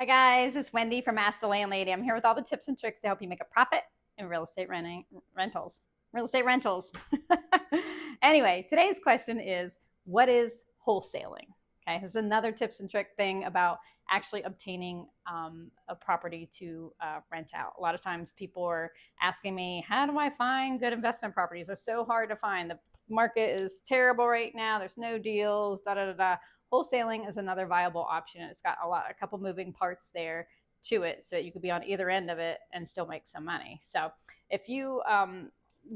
Hi guys, it's Wendy from Ask the Landlady. I'm here with all the tips and tricks to help you make a profit in rentals. Real estate rentals. Anyway, today's question is, what is wholesaling? Okay, this is another tips and trick thing about actually obtaining a property to rent out. A lot of times people are asking me, how do I find good investment properties? They're so hard to find. The market is terrible right now. There's no deals, da da da da. Wholesaling is another viable option. It's got a couple moving parts there to it, so that you could be on either end of it and still make some money. So if you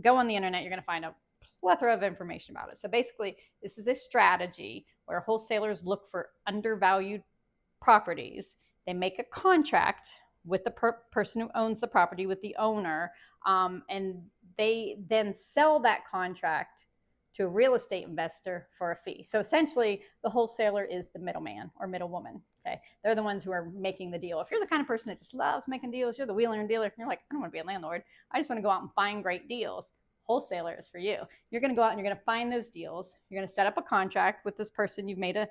go on the internet, you're going to find a plethora of information about it. So basically, this is a strategy where wholesalers look for undervalued properties. They make a contract with the person who owns the property, with the owner, and they then sell that contract to a real estate investor for a fee. So essentially, the wholesaler is the middleman or middlewoman. Okay, they're the ones who are making the deal. If you're the kind of person that just loves making deals, you're the wheeler and dealer, and you're like, I don't want to be a landlord. I just want to go out and find great deals. Wholesaler is for you. You're going to go out and you're going to find those deals. You're going to set up a contract with this person you've made a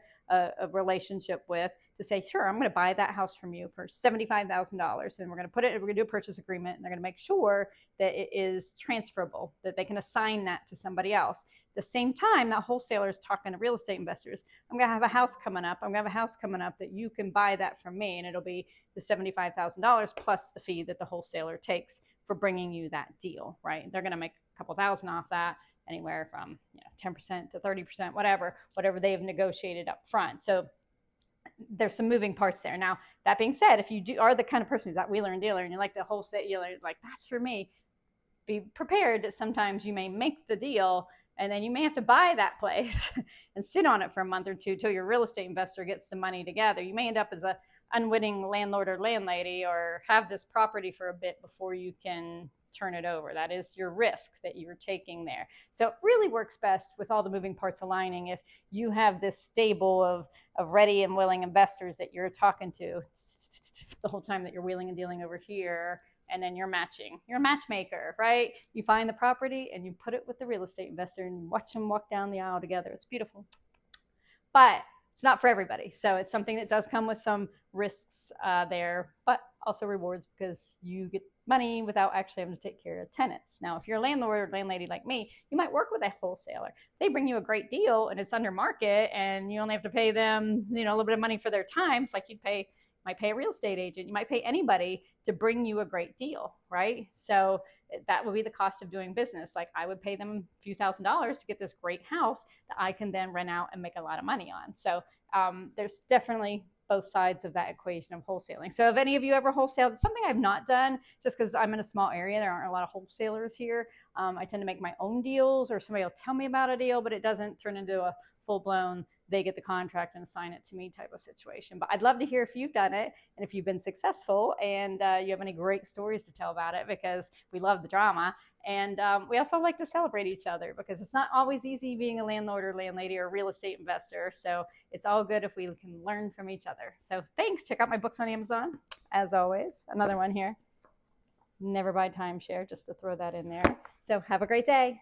relationship with to say, sure, I'm going to buy that house from you for $75,000, and we're going to do a purchase agreement, and they're going to make sure that it is transferable, that they can assign that to somebody else. At the same time, that wholesaler is talking to real estate investors. I'm going to have a house coming up. That you can buy that from me, and it'll be the $75,000 plus the fee that the wholesaler takes for bringing you that deal, right? They're going to make a couple thousand off that, anywhere from 10% to 30%, whatever they've negotiated up front. So there's some moving parts there. Now, that being said, if you are the kind of person who's that wheeler and dealer and you like the wholesaler, like, that's for me, be prepared that sometimes you may make the deal and then you may have to buy that place and sit on it for a month or two till your real estate investor gets the money together. You may end up as a unwitting landlord or landlady, or have this property for a bit before you can turn it over. That is your risk that you're taking there. So it really works best with all the moving parts aligning if you have this stable of ready and willing investors that you're talking to the whole time that you're wheeling and dealing over here, and then you're matching. You're a matchmaker, right? You find the property and you put it with the real estate investor and watch them walk down the aisle together. It's beautiful. But it's not for everybody. So it's something that does come with some risks there, but also rewards, because you get money without actually having to take care of tenants. Now, if you're a landlord or landlady like me, you might work with a wholesaler. They bring you a great deal and it's under market, and you only have to pay them, a little bit of money for their time. It's like might pay a real estate agent. You might pay anybody to bring you a great deal, right? So that would be the cost of doing business. Like, I would pay them a few $1,000s to get this great house that I can then rent out and make a lot of money on. So there's definitely both sides of that equation of wholesaling. So if any of you ever wholesaled, it's something I've not done just because I'm in a small area. There aren't a lot of wholesalers here. I tend to make my own deals, or somebody will tell me about a deal, but it doesn't turn into a full-blown, they get the contract and assign it to me type of situation. But I'd love to hear if you've done it and if you've been successful, and you have any great stories to tell about it, because we love the drama. And we also like to celebrate each other, because it's not always easy being a landlord or landlady or real estate investor. So it's all good if we can learn from each other. So thanks. Check out my books on Amazon, as always. Another one here. Never buy timeshare, just to throw that in there. So have a great day.